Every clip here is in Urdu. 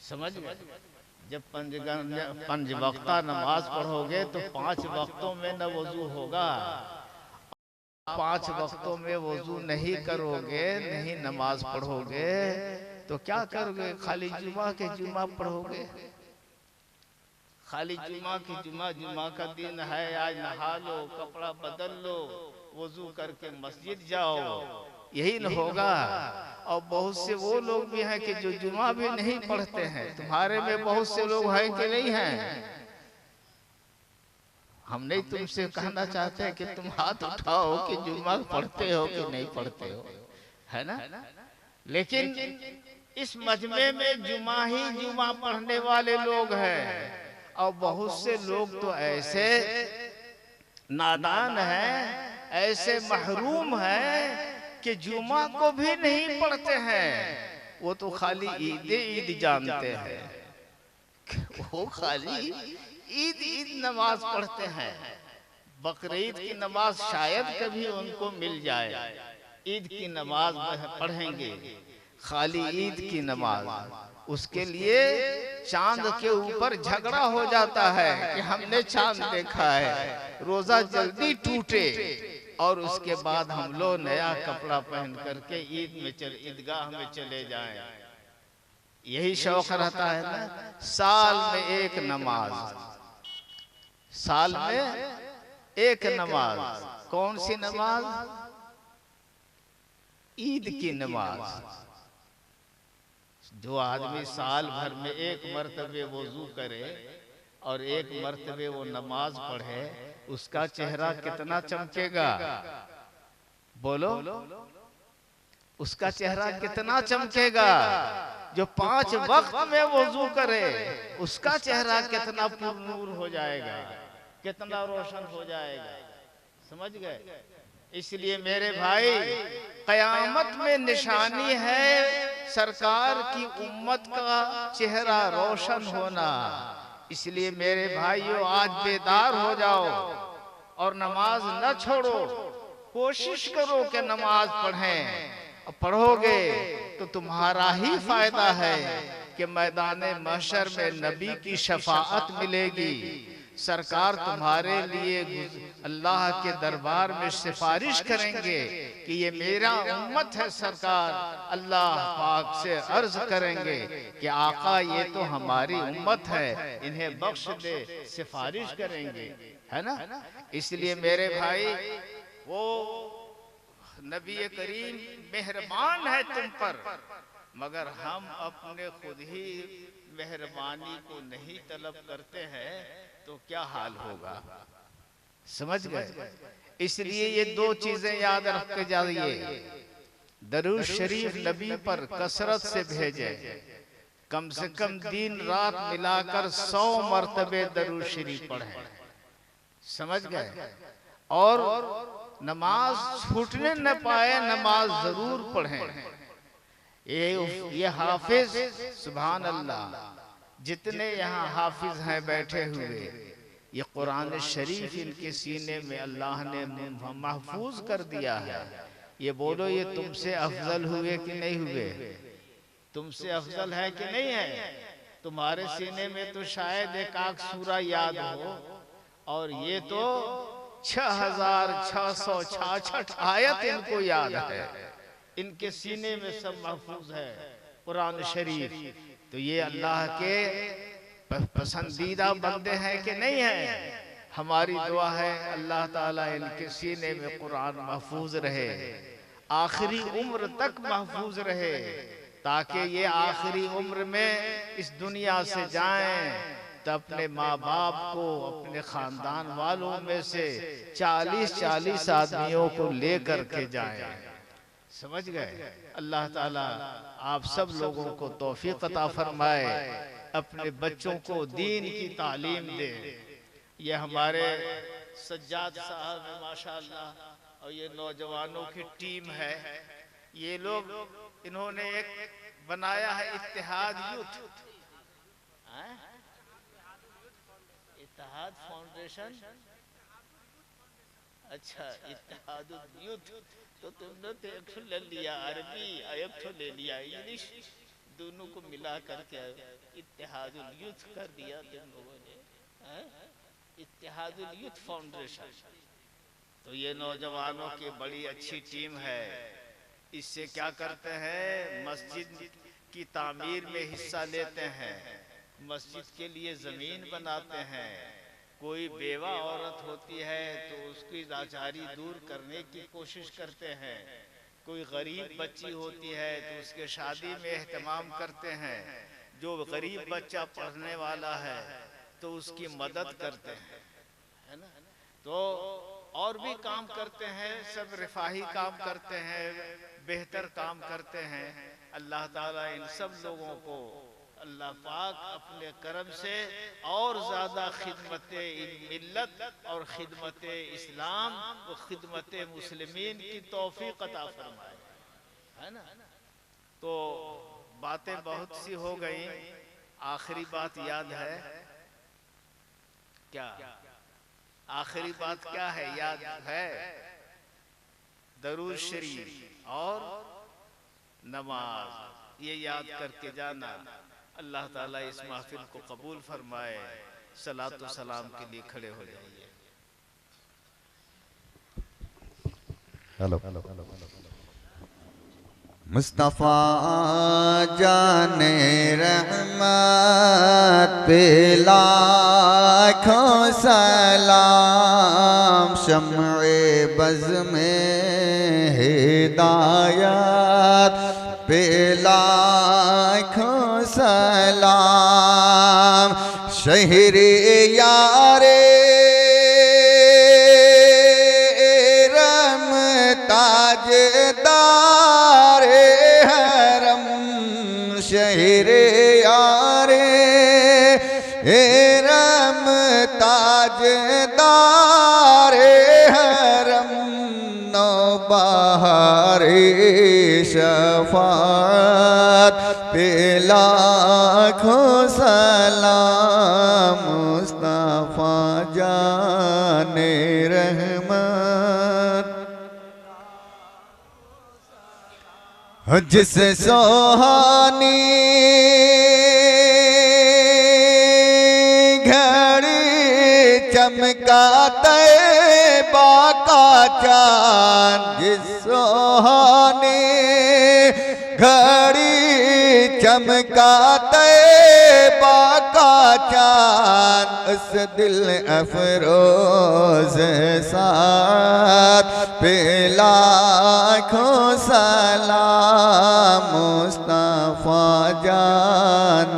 سمجھ گئے؟ جب پنج وقتہ نماز پڑھو گے تو 5 وقتوں میں نہ وضو ہوگا، 5 وقتوں میں وضو نہیں کرو گے، نہیں نماز پڑھو گے تو کیا کرو گے؟ خالی جمعہ کے جمعہ پڑھو گے، خالی جمعہ کی جمعہ کا دن ہے، آج نہا لو، کپڑا بدل لو، وضو کر کے مسجد جاؤ، یہی نہ ہوگا۔ اور بہت سے وہ لوگ بھی ہیں کہ جو جمعہ بھی نہیں پڑھتے ہیں، تمہارے میں بہت سے لوگ ہیں کہ نہیں ہیں؟ ہم نہیں تم سے کہنا چاہتے کہ تم ہاتھ اٹھاؤ کہ جمعہ پڑھتے ہو کہ نہیں پڑھتے ہو، ہے نا؟ لیکن اس مجمع میں جمعہ ہی جمعہ پڑھنے والے لوگ ہیں، اور بہت سے لوگ تو ایسے نادان ہیں، ایسے محروم ہیں کہ جمعہ کو بھی نہیں پڑھتے ہیں، وہ تو خالی عید جانتے ہیں، وہ خالی عید نماز پڑھتے ہیں، بقرعید کی نماز شاید کبھی ان کو مل جائے، عید کی نماز پڑھیں گے، خالی عید کی نماز۔ اس کے لیے چاند کے اوپر جھگڑا ہو جاتا ہے کہ ہم نے چاند دیکھا ہے، روزہ جلدی ٹوٹے اور اس کے بعد ہم لوگ نیا کپڑا پہن کر کے عیدگاہ میں چلے جائیں۔ یہی شوق رہتا ہے نا، سال میں ایک نماز، سال میں ایک نماز، کون سی نماز؟ عید کی نماز۔ جو آدمی سال بھر میں ایک مرتبہ وضو کرے اور ایک مرتبہ وہ نماز پڑھے، اس کا چہرہ کتنا چمکے گا؟ بولو، اس کا چہرہ کتنا چمکے گا؟ جو 5 وقت میں وضو کرے، اس کا چہرہ کتنا پر نور ہو جائے گا، کتنا روشن ہو جائے گا، سمجھ گئے؟ اس لیے میرے بھائی، قیامت میں نشانی ہے سرکار کی امت کا چہرہ روشن ہونا۔ اس لیے میرے بھائیو، آج بیدار ہو جاؤ اور نماز نہ چھوڑو، کوشش کرو کہ نماز پڑھیں، پڑھو گے تو تمہارا ہی فائدہ ہے کہ میدان محشر میں نبی کی شفاعت ملے گی، سرکار تمہارے لیے اللہ کے دربار میں سفارش کریں گے کہ یہ میرا امت ہے، سرکار اللہ پاک سے عرض کریں گے کہ آقا یہ تو ہماری امت ہے، انہیں بخش دے، سفارش کریں گے، ہے نا؟ اس لیے میرے بھائی، وہ نبی کریم مہربان ہے تم پر، مگر ہم اپنے خود ہی مہربانی کو نہیں طلب کرتے ہیں تو کیا حال ہوگا؟ سمجھ گئے؟ اس لیے یہ 2 چیزیں یاد رکھ کے جائیے، درود شریف نبی پر کثرت سے بھیجیں، کم سے کم دن رات ملا کر 100 مرتبہ درود شریف پڑھیں، سمجھ گئے؟ اور نماز چھوٹنے نہ پائے، نماز ضرور پڑھیں۔ یہ حافظ، سبحان اللہ، جتنے یہاں حافظ ہیں بیٹھے ہوئے، یہ قرآن شریف ان کے سینے میں اللہ نے محفوظ کر دیا ہے۔ یہ بولو، یہ تم سے افضل ہوئے کہ نہیں ہوئے؟ تم سے افضل ہے کہ نہیں ہے؟ تمہارے سینے میں تو شاید ایک آدھ سورہ یاد ہو، اور یہ تو 6666 آیت ان کو یاد ہے، ان کے سینے میں سب محفوظ ہے قرآن شریف۔ تو یہ اللہ کے پسندیدہ بندے ہیں کہ نہیں ہیں؟ ہماری دعا ہے اللہ تعالیٰ ان کے سینے میں قرآن محفوظ رہے، آخری عمر تک محفوظ رہے، تاکہ یہ آخری عمر میں اس دنیا سے جائیں تو اپنے ماں باپ کو، اپنے خاندان والوں میں سے 40 آدمیوں کو لے کر کے جائیں، سمجھ گئے؟ اللہ تعالیٰ آپ سب لوگوں کو توفیق عطا فرمائے، اپنے بچوں کو دین کی تعلیم دے۔ یہ ہمارے سجاد صاحب ہیں ماشاءاللہ، اور یہ نوجوانوں کی ٹیم ہے، یہ لوگ انہوں نے ایک بنایا ہے اتحاد یوتھ، اتحاد فاؤنڈیشن، اچھا اتحاد یوتھ، تو تم نے تو ایک لے لیا عربی، ایک لے لیا انگلش، دونوں کو ملا کر کے اتحاد الیوتھ کر دیا تم لوگوں نے، اتحاد الیوتھ فاؤنڈیشن۔ تو یہ نوجوانوں کی بڑی اچھی ٹیم ہے۔ اس سے کیا کرتے ہیں؟ مسجد کی تعمیر میں حصہ لیتے ہیں، مسجد کے لیے زمین بناتے ہیں، کوئی بیوہ عورت ہوتی ہے تو اس کی لاچاری دور کرنے کی کوشش کرتے ہیں، کوئی غریب بچی ہوتی ہے تو اس کے شادی میں اہتمام کرتے ہیں، جو غریب بچہ پڑھنے والا ہے تو اس کی مدد کرتے ہیں، ہے نا؟ تو اور بھی کام کرتے ہیں، سب رفاہی کام کرتے ہیں، بہتر کام کرتے ہیں۔ اللہ تعالیٰ ان سب لوگوں کو اللہ پاک اپنے کرم سے اور زیادہ خدمت ملت اور خدمت اسلام و خدمت مسلمین کی توفیق عطا فرمائے، ہے نا؟ تو باتیں بہت سی ہو گئیں، آخری بات یاد ہے کیا؟ آخری بات کیا ہے؟ یاد ہے؟ درود شریف اور نماز، یہ یاد کر کے جانا۔ اللہ تعالیٰ اس محفل کو قبول فرمائے۔ صلاۃ و سلام کے لیے کھڑے ہو جائیے۔ مصطفیٰ جان رحمت پہ لاکھوں سلام، شمع بز میں ہدایت پہ لاکھوں سلام، شہر یار رم تاجدار حرم، شہر یار رم تاجدار حرم، نوبہار شفاعت پہ لاکھوں سلام، مصطفیٰ جان رحمت جس سوہانی گھڑی چمکا طیبہ کا چاند، جس سوہانی گھڑی چمکا طیبہ کا چاند، اس دل افروز ساتھ پہ لاکھوں سلام، مصطفیٰ جان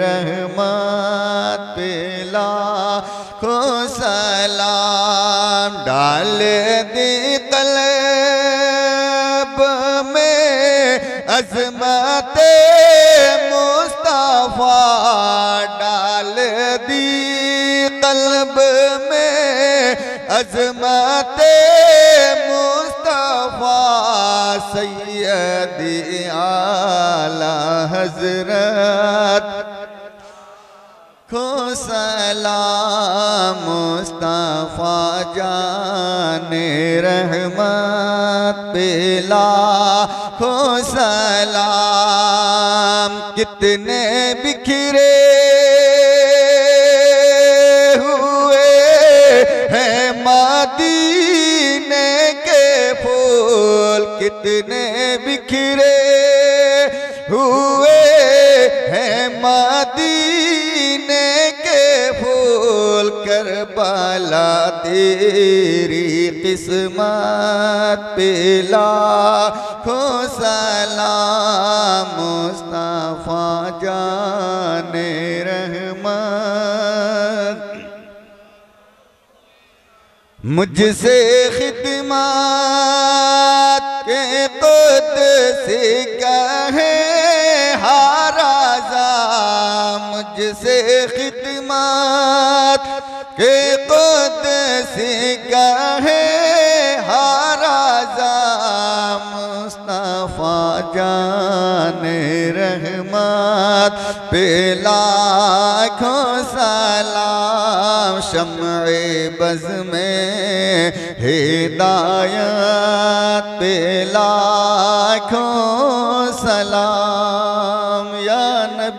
رحمت پہ لاکھوں سلام، ڈال دی قلب میں عظمت مصطفیٰ، ڈال دی قلب میں عظمت مصطفیٰ، سیدی اعلیٰ حضرت کو سلام، مصطفیٰ جان رحمت پہ لاکھوں سلام، کتنے بکھرے ہوئے ہیں مدینے کے پھول، کتنے بکھرے ہوئے ہیں مدینے کے پھول، کربلا تیری قسمت پہ لاکھوں سلام، مصطفیٰ جان رحمت مجھ سے خدمات کے قدس کہے ہارازا، مجھ سے خدمات کے قدس کہے ہارازا، مصطفیٰ جان رحمت پہ لاکھوں سلام، شمع بز میں ہدایت پہ لاکھوں سلام۔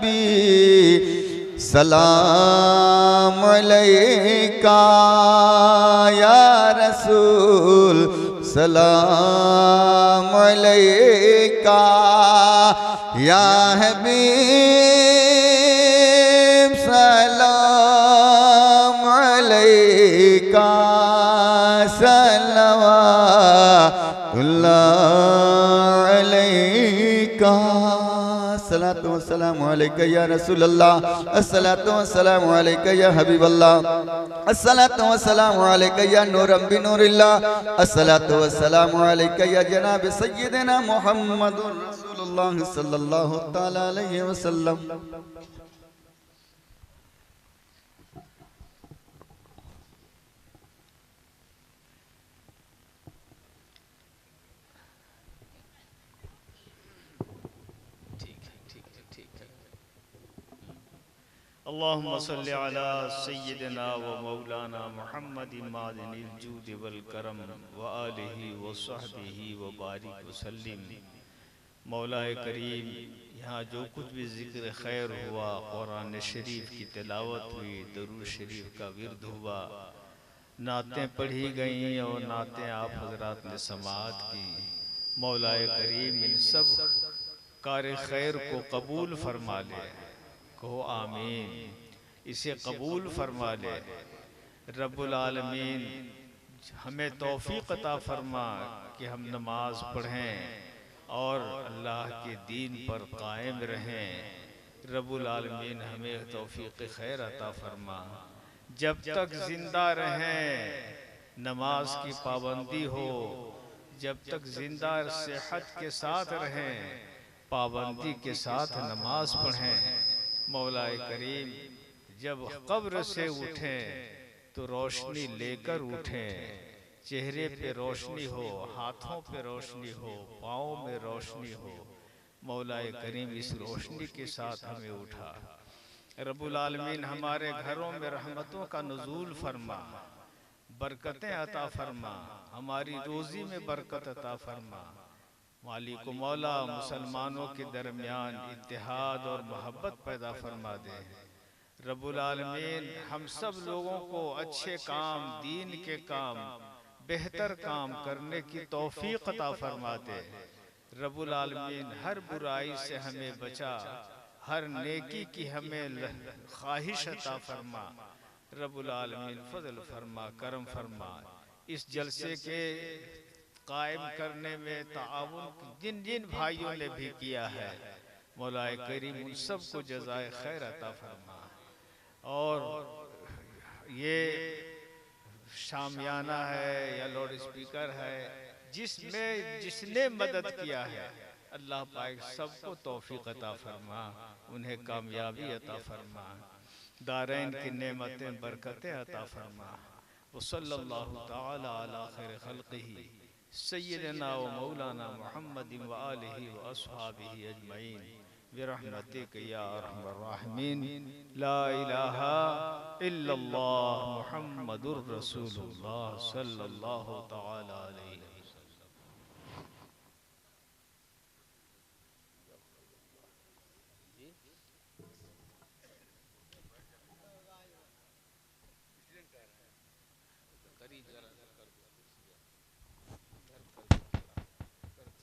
نبی سلام علیکہ یا رسول سلام علیکہ یا حبیب سلام علیکہ صلوات اللہ علیکہ الصلاۃ والسلام علیکہ یا رسول اللہ الصلاۃ والسلام علیکہ یا حبیب اللہ الصلاۃ والسلام علیکہ یا نورا بنور اللہ الصلاۃ والسلام علیکہ یا جناب سیدنا محمد رسول اللہ صلی اللہ تعالی علیہ وسلم اللهم صل على سيدنا ومولانا محمد معدن الجود والكرم وآلہ وصحبہ وبارک وسلم۔ مولا کریم، یہاں جو کچھ بھی ذکر خیر ہوا، قرآن شریف کی تلاوت ہوئی، درود شریف کا ورد ہوا، نعتیں پڑھی گئیں اور نعتیں آپ حضرات نے سماعت کی، مولا کریم ان سب کار خیر کو قبول فرما لے، کہو آمین، اسے قبول فرما لے۔ رب العالمین ہمیں توفیق عطا فرما کہ ہم نماز پڑھیں اور اللہ کے دین پر قائم رہیں۔ رب العالمین ہمیں توفیق خیر عطا فرما، جب تک زندہ رہیں نماز کی پابندی ہو، جب تک زندہ صحت کے ساتھ رہیں پابندی کے ساتھ نماز پڑھیں۔ مولا کریم جب قبر سے اٹھیں تو روشنی لے کر اٹھیں، چہرے پہ روشنی ہو، ہاتھوں پہ روشنی ہو، پاؤں میں روشنی ہو۔ مولا کریم اس روشنی کے ساتھ ہمیں اٹھا۔ رب العالمین ہمارے گھروں میں رحمتوں کا نزول فرما، برکتیں عطا فرما، ہماری روزی میں برکت عطا فرما۔ مالک و مولا مسلمانوں کے درمیان اتحاد اور محبت پیدا فرما دے۔ رب العالمین ہم سب لوگوں کو اچھے کام، دین کے کام، بہتر کام کرنے کی توفیق عطا فرما دے۔ رب العالمین ہر برائی سے ہمیں بچا، ہر نیکی کی ہمیں خواہش عطا فرما۔ رب العالمین فضل فرما، کرم فرما۔ اس جلسے کے قائم کرنے میں تعاون جن جن بھائیوں نے بھی کیا ہے، مولا کریم ان سب کو جزائے خیر عطا فرما۔ اور یہ شامیانہ ہے یا لاؤڈ اسپیکر ہے، جس نے مدد کیا ہے، اللہ پاک سب کو توفیق عطا فرما، انہیں کامیابی عطا فرما، دارین کی نعمتیں برکتیں عطا فرما۔ وصلی اللہ تعالی علی خیر خلقہ سیدنا و مولانا محمد و آلہ و اصحابہ اجمعین برحمتک یا ارحم الراحمین۔ لا الہ الا اللہ محمد الرسول اللہ صلی اللہ تعالی علیہ